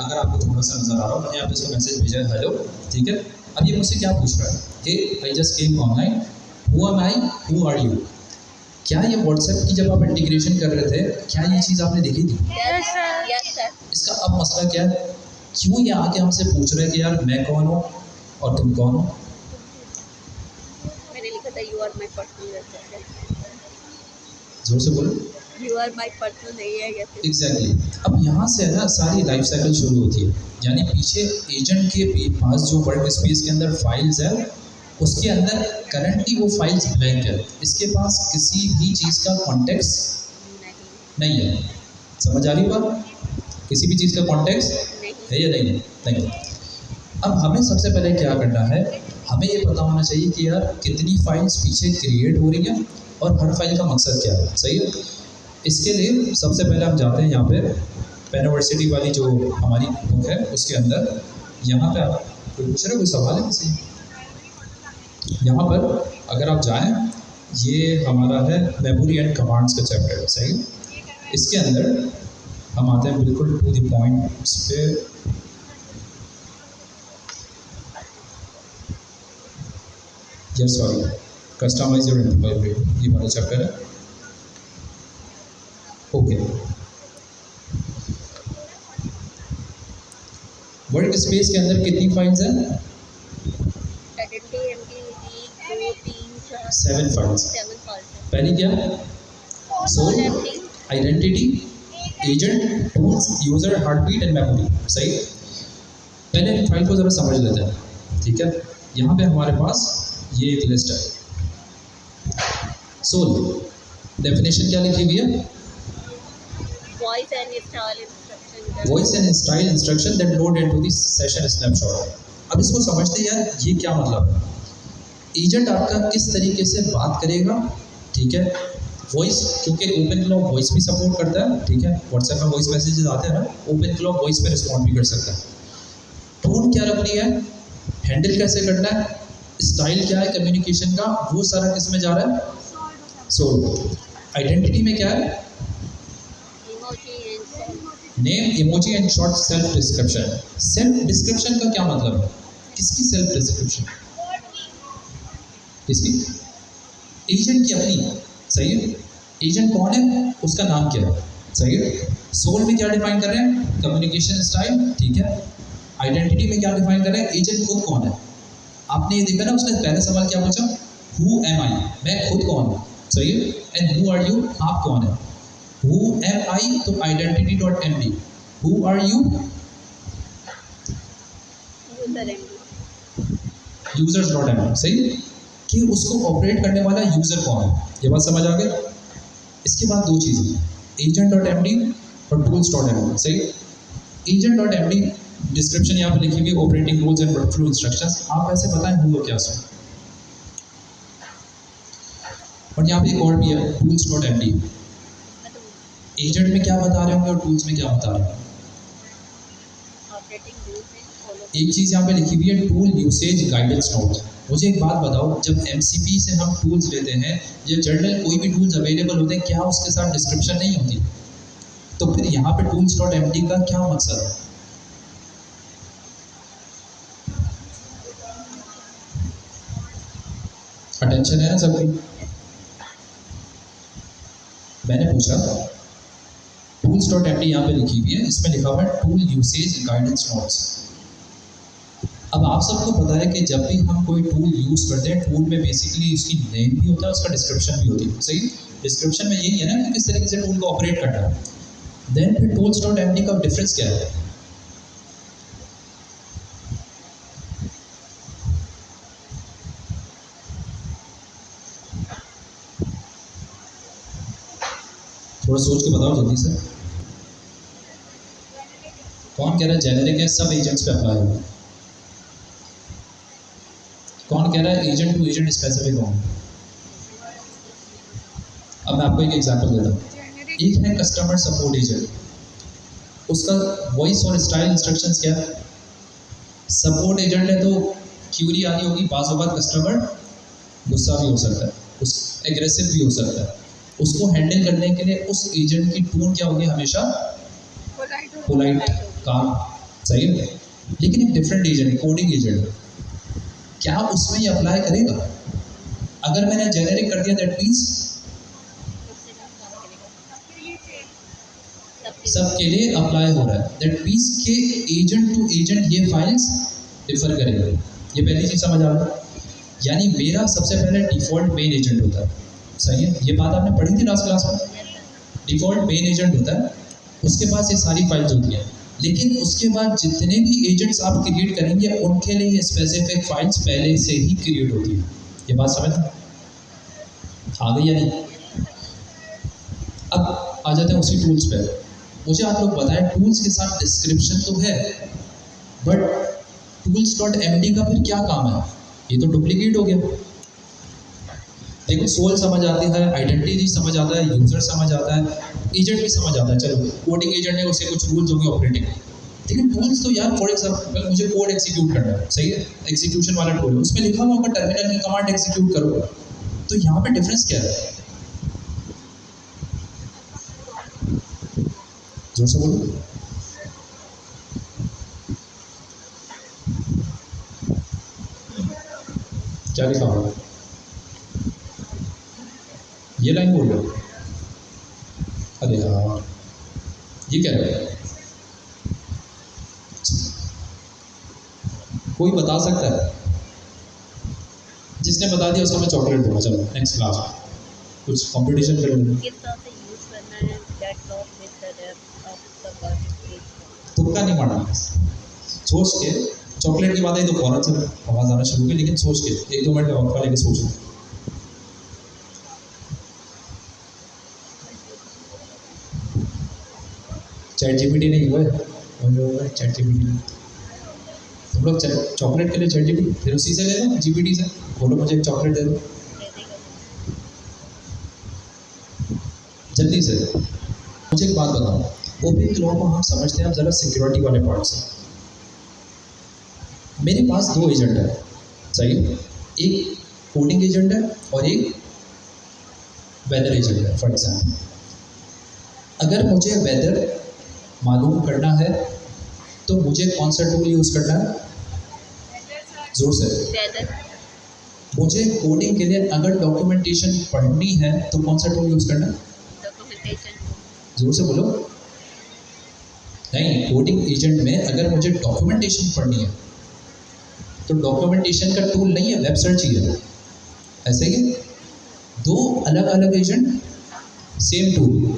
अगर आपको थोड़ा सा नजर आ रहा हो, मैंने यहाँ पे इसको मैसेज भेजा है हेलो, ठीक है। अब ये मुझसे क्या पूछ रहा है कि I just came online, who am I, who are you. क्या ये व्हाट्सएप की जब आप इंटीग्रेशन कर रहे थे, क्या ये चीज़ आपने देखी थी? Yes sir. इसका अब मसला क्या है, क्यों ये आके हमसे पूछ रहे हैं कि यार मैं कौन हूँ और तुम कौन हो? मैंने लिखा था यू आर माई पर्सनल, जोर से बोलो। यू आर माई पर्सनल नहीं है क्या? एग्जैक्टली अब यहाँ से है ना सारी लाइफ साइकिल शुरू होती है, यानी पीछे एजेंट के पास जो वर्क स्पेस के अंदर फाइल्स है, उसके अंदर करंटली वो फाइल्स ब्लैंक है, इसके पास किसी भी चीज़ का कॉन्टेक्स्ट नहीं है। समझ आ रही बात? किसी भी चीज़ का कॉन्टेक्स्ट है या नहीं है? नहीं। अब हमें सबसे पहले क्या करना है, हमें ये पता होना चाहिए कि यार कितनी फाइल्स पीछे क्रिएट हो रही हैं और हर फाइल का मकसद क्या है। सही है। इसके लिए सबसे पहले हम जाते हैं यहाँ पे पेनवर्सिटी वाली जो हमारी बुक है उसके अंदर, यहाँ पे आप कोई पूछ रहे, कोई सवाल है किसी? यहाँ पर अगर आप जाएं, ये हमारा है मेमोरी एंड कमांड्स का चैप्टर है। सही है। इसके अंदर हम आते हैं बिल्कुल टू द पॉइंट पे। Yes sorry, customize your employ, ये वाला चैप्टर है। ओके, वर्क स्पेस के अंदर कितनी फाइल्स हैं? 7 फाइल्स। पहली क्या? Soul, identity, agent, tools, user, heartbeat and memory. सही। पहले फाइल को ज़रा समझ लेते हैं, ठीक है। यहाँ पे हमारे पास ये एक लिस्ट है। सोल, डेफिनेशन क्या लिखी हुई है? Voice and style instruction that load into the session snapshot. अब इसको समझते हैं यार, ये क्या मतलब है। एजेंट आपका किस तरीके से बात करेगा, ठीक है। वॉइस, क्योंकि ओपन क्लॉक वॉइस भी सपोर्ट करता है, ठीक है। व्हाट्सएप में वॉइस मैसेजेस आते हैं ना, ओपन क्लॉक वॉइस में रिस्पॉन्ड भी कर सकता है। टोन क्या रखनी है, हैंडल कैसे करना है, स्टाइल क्या है कम्युनिकेशन का, वो सारा किस में जा रहा है? सोल। आइडेंटिटी में क्या है? Name, emoji and short self description. Self description का क्या मतलब है? किसकी सेल्फ डिस्क्रिप्शन? किसकी? एजेंट की अपनी। सही है। एजेंट कौन है, उसका नाम क्या है? सही है। सोल में क्या डिफाइन कर रहे हैं? कम्युनिकेशन स्टाइल, ठीक है। आइडेंटिटी में क्या डिफाइन कर रहे हैं? एजेंट खुद कौन है। आपने ये देखा ना, उसने पहला सवाल क्या पूछा? हु एम आई, मैं खुद कौन हूँ। सही है। एंड हु आर यू, आप कौन है। हु एम आई तो identity dot M D, who are you, users dot M D. सही है कि उसको ऑपरेट करने वाला यूजर कौन है। ये बात समझ आ गई। इसके बाद दो चीज़ें, एजेंट डॉट एम डी और टूल्स डॉट एम डी। सही। Agent dot M D description यहाँ पर लिखी हुई, operating rules and workflow instructions. आप ऐसे बताएं हुआ क्या सो। और यहाँ पे एक और भी है, tools dot M D. Agent में क्या बता रहे होंगे और टूल्स में क्या बता रहे होंगे? एक चीज़ यहाँ पे लिखी हुई है, टूल यूसेज गाइडेंस नोट। मुझे एक बात बताओ, जब एमसीपी से हम टूल्स लेते हैं, या जनरल कोई भी टूल्स अवेलेबल होते हैं, क्या उसके साथ डिस्क्रिप्शन नहीं होती? तो फिर यहाँ पे टूल्स डॉट एम डी का क्या मकसद है? अटेंशन है ना सबकी? मैंने पूछा, टूल्स डॉट एम डी यहाँ पे लिखी हुई है, इसमें लिखा हुआ है टूल यूसेज गाइडेंस नोट्स। अब आप सबको पता है कि जब भी हम कोई टूल यूज़ करते हैं, टूल में बेसिकली उसकी नेम भी होता है, उसका डिस्क्रिप्शन भी होती है। सही। डिस्क्रिप्शन में यही है ना कि किस तरीके से टूल को ऑपरेट करना है। देन फिर टूल्स डॉट एम डी का डिफरेंस क्या है? थोड़ा सोच के बताओ जल्दी से। कौन कह रहा है जेनेरिक है, सब एजेंट्स पे अप्लाई होगा? कौन कह रहा है एजेंट टू एजेंट स्पेसिफिक होगा? अब मैं आपको एक एग्जांपल देता हूँ। एक है कस्टमर सपोर्ट एजेंट, उसका वॉइस और स्टाइल इंस्ट्रक्शंस क्या है? सपोर्ट एजेंट है तो क्यूरी आनी होगी, बाज़-ओ-बात कस्टमर गुस्सा भी हो सकता है, उस एग्रेसिव भी हो सकता है। उसको हैंडल करने के लिए उस एजेंट की टोन क्या होगी? हमेशा पोलाइट, काम। सही है, लेकिन एक डिफरेंट एजेंट है, कोडिंग एजेंट, क्या उसमें ये अप्लाई करेगा? अगर मैंने जेनेरिक कर दिया दैट मीन्स सबके लिए अप्लाई हो रहा है, दैट मीन्स के एजेंट टू एजेंट ये फाइल्स डिफर करेगा। ये पहली चीज़ समझ आ रहा है। यानी मेरा सबसे पहले डिफ़ॉल्ट मेन एजेंट होता है, सही है, ये बात आपने पढ़ी थी लास्ट क्लास में। डिफ़ॉल्ट मेन एजेंट होता है, उसके पास ये सारी फाइल्स होती हैं, लेकिन उसके बाद जितने भी एजेंट्स आप क्रिएट करेंगे उनके लिए ये स्पेसिफिक फाइल्स पहले से ही क्रिएट होती है। ये बात समझ आ गई या नहीं? अब आ जाते हैं उसी टूल्स पे। मुझे आप लोग बताएं, टूल्स के साथ डिस्क्रिप्शन तो है, बट tools.md का फिर क्या काम है? ये तो डुप्लीकेट हो गया। देखो, सोल समझ आती है, आइडेंटिटी समझ आता है, यूजर समझ आता है, एजेंट भी समझ आता है, चलो कोडिंग एजेंट है, उससे कुछ रूल्स होंगे ऑपरेटिंग। लेकिन टूल्स तो यार, फॉर एग्जाम्पल मुझे कोड एग्जीक्यूट करना है, सही है, एग्जीक्यूशन वाला टूल, उसमें लिखा हुआ होगा टर्मिनल की कमांड एग्जीक्यूट करो, तो यहाँ पे डिफरेंस क्या है? जोर से बोलो। क्या लिखा हुआ? ये लाइन बोल रहे हो? अरे यार, ये क्या है? कोई बता सकता है? जिसने बता दिया उसको मैं चॉकलेट दूंगा। चलो नेक्स्ट क्लास में कुछ कंपटीशन कर लेंगे। किस तरह से यूज करना है that lock with the depth of the word. तुक्का नहीं मारना, सोच के। चॉकलेट की बात आई तो फौरन से आवाज़ आना शुरू हुई, लेकिन सोच के 1-2 मिनट का वक्फा लेके सोचो। चैट जीपीटी नहीं हुआ है, चैट जीपीटी। तुम लोग चॉकलेट के लिए चैट जीपीटी, फिर उसी से ले लो, जीपीटी से बोलो मुझे एक चॉकलेट दे दो जल्दी से। मुझे एक बात बताओ, ओपन क्लॉक को हम समझते हैं, अब जरा सिक्योरिटी वाले पार्ट से। मेरे पास 2 एजेंट है, सही, एक कोडिंग एजेंट है और एक वेदर एजेंट है। फॉर एग्जाम्पल, अगर मुझे वेदर मालूम करना है तो मुझे कौन सा टूल यूज़ करना है? जोर से। वेदर। मुझे कोडिंग के लिए अगर डॉक्यूमेंटेशन पढ़नी है तो कौन सा टूल यूज़ करना है? डॉक्यूमेंटेशन। जोर से बोलो। नहीं, कोडिंग एजेंट में अगर मुझे डॉक्यूमेंटेशन पढ़नी है तो डॉक्यूमेंटेशन का टूल नहीं है, वेब सर्च ही है। ऐसे ही 2 अलग अलग agent, same tool.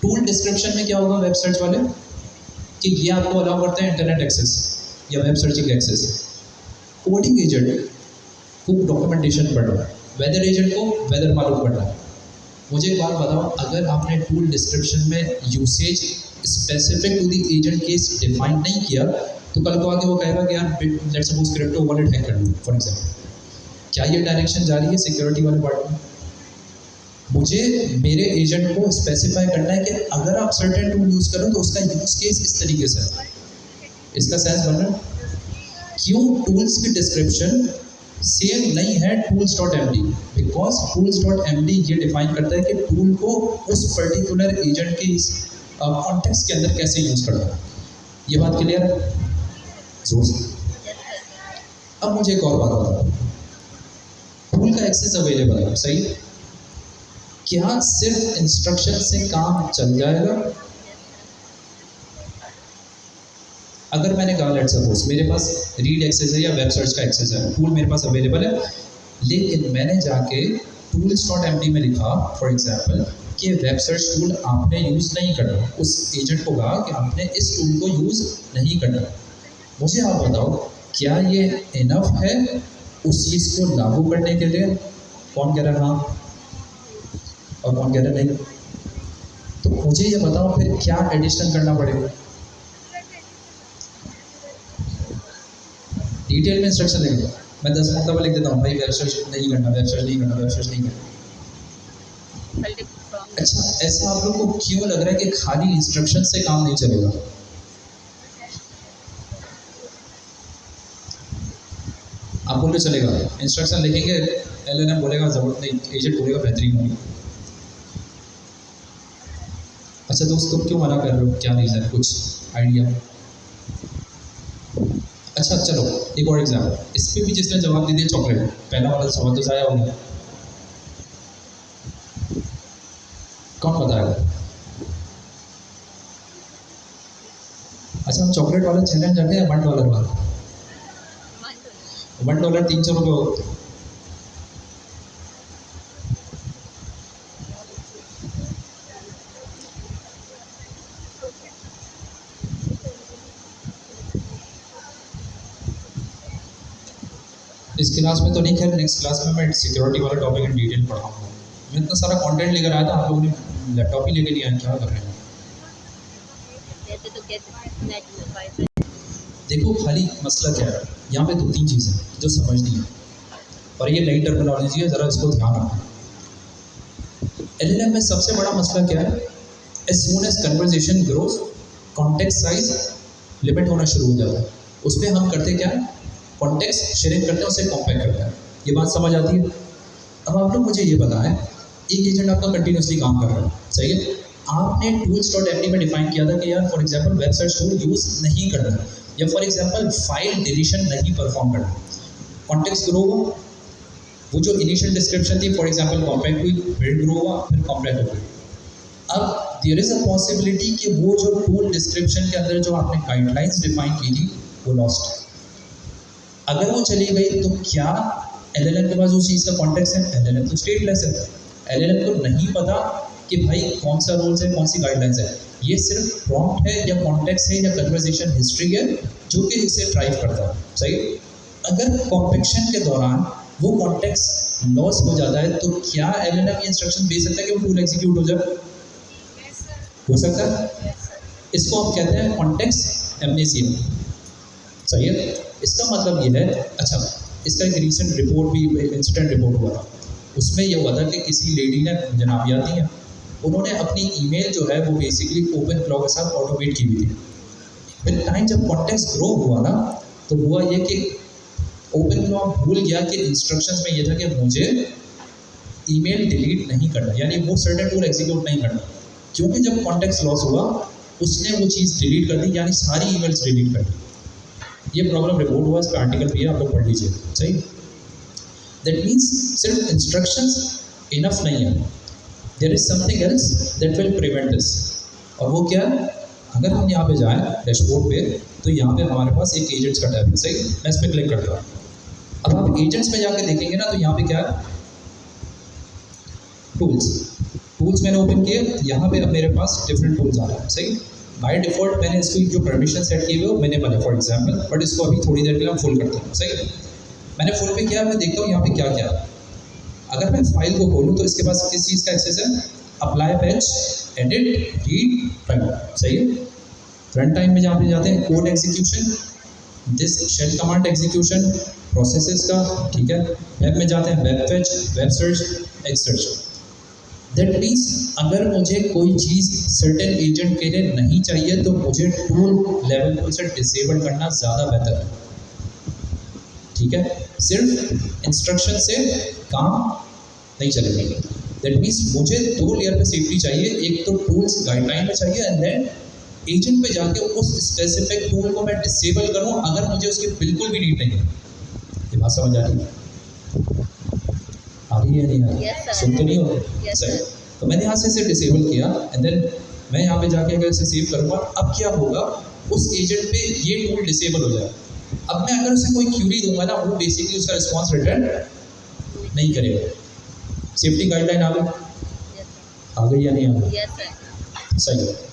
Tool description में क्या होगा वेब सर्च वाले कि ये आपको अलाउ करते हैं इंटरनेट एक्सेस या web searching access. Coding agent को डॉक्यूमेंटेशन पढ़ना है, वेदर एजेंट को वेदर मालूम करना है। मुझे एक बात बताओ, अगर आपने टूल डिस्क्रिप्शन में usage specific to the agent case define नहीं किया तो कल को आके वो कहेगा कि यार let's suppose crypto wallet hack कर लो फॉर एग्जाम्पल। क्या ये डायरेक्शन जा रही है सिक्योरिटी वाले पार्ट में? मुझे मेरे एजेंट को स्पेसिफाई करना है कि अगर आप सर्टेन टूल यूज़ करो तो उसका यूज केस इस तरीके से है। इसका सेंस बन रहा है? क्यों टूल्स की डिस्क्रिप्शन सेम नहीं है tools.md? बिकॉज tools.md ये डिफाइन करता है कि टूल को उस पर्टिकुलर एजेंट के कॉन्टेक्स्ट के अंदर कैसे यूज़ करना है। ये बात क्लियर है? जोर से। अब मुझे एक और बात बताओ, टूल का एक्सेस अवेलेबल है, सही, क्या सिर्फ इंस्ट्रक्शन से काम चल जाएगा? अगर मैंने कहा लेट्स सपोज मेरे पास रीड एक्सेस है या वेब सर्च का एक्सेस है, टूल मेरे पास अवेलेबल है, लेकिन मैंने जाके tools.md में लिखा फॉर एग्जांपल कि वेब सर्च टूल आपने यूज़ नहीं करना, उस एजेंट को कहा कि आपने इस टूल को यूज़ नहीं करना। मुझे आप बताओ, क्या ये इनफ है उस चीज़ को लागू करने के लिए? कौन कह रहा है हाँ और कौन कह रहा नहीं? तो मुझे ये बताओ फिर क्या एडिशन करना पड़ेगा? डिटेल में इंस्ट्रक्शन लिख दो, मैं 10 मरतबा लिख देता हूँ भाई वेब सर्च नहीं करना, वेब सर्च नहीं करना, वेब सर्च नहीं करना। अच्छा, ऐसा आप लोग को क्यों लग रहा है कि खाली इंस्ट्रक्शन से काम नहीं चलेगा? आप बोल रहे चलेगा, इंस्ट्रक्शन लिखेंगे, एलएनएम बोलेगा जरूरत नहीं, एजेंट बोलेगा बेहतरीन होगी। अच्छा दोस्त, तुम क्यों मना कर रहे हो? क्या रीज़न, कुछ आइडिया? अच्छा चलो एक और एग्जाम्पल, इस पे भी जिसने जवाब दे दिया चॉकलेट, पहला वाला सवाल तो ज़ाया हो गया। कौन बताएगा? अच्छा हम चॉकलेट वाला चैलेंज रखें या $1 वाला? $1 300 रुपये होते। इस क्लास में तो नहीं, खैर नेक्स्ट क्लास में मैं सिक्योरिटी वाला टॉपिक इन डिटेल पढ़ाऊंगा। मैं इतना सारा कंटेंट लेकर आया था, आप लोगों ने लैपटॉप ही लेके नहीं आए, क्या कर रहे हैं? देखो खाली मसला क्या है, यहाँ पे 2-3 चीज़ें जो समझनी है, और ये नई टर्मिनोलॉजी है, ज़रा इसको ध्यान रखना। एलएलएम में सबसे बड़ा मसला क्या है? As soon as conversation grows, context size limit होना शुरू हो जाता है। उसमें हम करते क्या है, कॉन्टेक्स्ट शेयरिंग करते हैं, उसे कॉम्पैक्ट करते हैं। ये बात समझ आती है? अब आप लोग मुझे ये बताएं, एक एजेंट आपका कंटिन्यूसली काम कर रहा है, सही है? आपने tools.md में डिफाइन किया था कि यार for example website tool use नहीं करना, या फॉर एग्जांपल फाइल डिलीशन नहीं परफॉर्म करना। कॉन्टेक्स्ट ग्रो हुआ, वो जो इनिशियल डिस्क्रिप्शन थी फॉर एग्जांपल कॉम्पैक्ट हुई, बिल्ड ग्रो हुआ, फिर कॉम्पैक्ट हो गई। अब देयर इज़ अ पॉसिबिलिटी कि वो जो टूल डिस्क्रिप्शन के अंदर जो आपने गाइडलाइंस डिफाइन की थी वो लॉस्ट। अगर वो चली गई तो क्या एलएलएम के पास उस चीज़ का कॉन्टेक्स्ट है? एलएलएम तो स्टेटलेस है, एलएलएम को नहीं पता कि भाई कौन सा रूल्स है, कौन सी गाइडलाइंस है। ये सिर्फ प्रॉम्प्ट है या कॉन्टेक्स्ट है या कन्वर्सेशन हिस्ट्री है जो कि इसे ड्राइव करता है, सही? अगर कॉम्पैक्शन के दौरान वो कॉन्टेक्स्ट लॉस हो जाता है तो क्या एलएलएम ये इंस्ट्रक्शन दे सकता है कि वो टूल एग्जीक्यूट हो जाए? हो सकता है। इसको हम कहते हैं कॉन्टेक्स्ट एमनेसिया, सही है? इसका मतलब ये है, अच्छा इसका एक रीसेंट रिपोर्ट भी, इंसिडेंट रिपोर्ट हुआ था, उसमें ये हुआ था कि किसी लेडी ने, जनाब याद नहीं है, उन्होंने अपनी ईमेल जो है वो बेसिकली ओपन फ्लो के साथ ऑटोमेट की हुई थी। फिर टाइम जब कॉन्टेक्स्ट ग्रो हुआ ना, तो हुआ ये कि ओपन फ्लो भूल गया कि इंस्ट्रक्शंस में ये था कि मुझे ईमेल डिलीट नहीं करना, यानी वो सर्टेन टूल एग्जीक्यूट नहीं करना, क्योंकि जब कॉन्टेक्स्ट लॉस हुआ उसने वो चीज़ डिलीट कर दी, यानी सारी ईमेल्स डिलीट कर दी। ये प्रॉब्लम रिपोर्ट हुआ, इसका आर्टिकल भी है, आप लोग पढ़ लीजिए, सही? दैट मीन्स सिर्फ इंस्ट्रक्शंस इनफ नहीं है, there is something else that will prevent this. और वो क्या है? अगर हम यहाँ पे जाएं डैशबोर्ड पे, तो यहाँ पे हमारे पास एक एजेंट्स का टैब है, सही? मैं इस पर क्लिक करता हूँ। अब आप एजेंट्स में जाके देखेंगे ना, तो यहाँ पे क्या है? टूल्स मैंने ओपन किए, यहाँ पे अब मेरे पास डिफरेंट टूल्स आ रहे हैं, सही? बाय डिफ़ॉल्ट मैंने इसको जो परमिशन सेट किए हुए मैंने बने फॉर एग्जांपल, बट इसको अभी थोड़ी देर के लिए हम फुल करते हैं, सही? मैंने फुल पे किया, मैं देखता हूँ यहाँ पे क्या क्या है। अगर मैं फाइल को खोलूँ तो इसके पास किस चीज़ का एक्सेस है? Apply patch, edit, read, write, सही है? रन टाइम में जहाँ पे जाते हैं code execution, this shell command execution, processes का, ठीक है? वेब में जाते हैं web fetch, web search, X search. That means अगर मुझे कोई चीज़ सर्टेन एजेंट के लिए नहीं चाहिए तो मुझे टूल लेवल पर उसे डिसेबल करना ज़्यादा बेहतर है, ठीक है? सिर्फ इंस्ट्रक्शन से काम नहीं चलेगा। दैट मीन्स मुझे 2 लेयर पे सेफ्टी चाहिए, एक तो टूल्स गाइडलाइन में चाहिए, एंड देन एजेंट पे जाके उस स्पेसिफिक टूल को मैं डिसेबल करूँ अगर मुझे उसकी बिल्कुल भी नीड नहीं है। ये बात समझ आ रही है? आ रही है नहीं आ रही? Yes, sir. सुनते नहीं हो? Yes, सही। sir. तो मैंने यहाँ से इसे डिसेबल किया, एंड देन मैं यहाँ पे जाके अगर इसे सेव करूँगा, अब क्या होगा? उस एजेंट पे ये टूल डिसेबल हो जाए। अब मैं अगर उसे कोई क्यूरी दूंगा ना, वो बेसिकली उसका रिस्पॉन्स रिटर्न नहीं करेगा। सेफ्टी गाइडलाइन आ गई? Yes, sir. आ गई या नहीं आ गई? Yes, sir. सही है।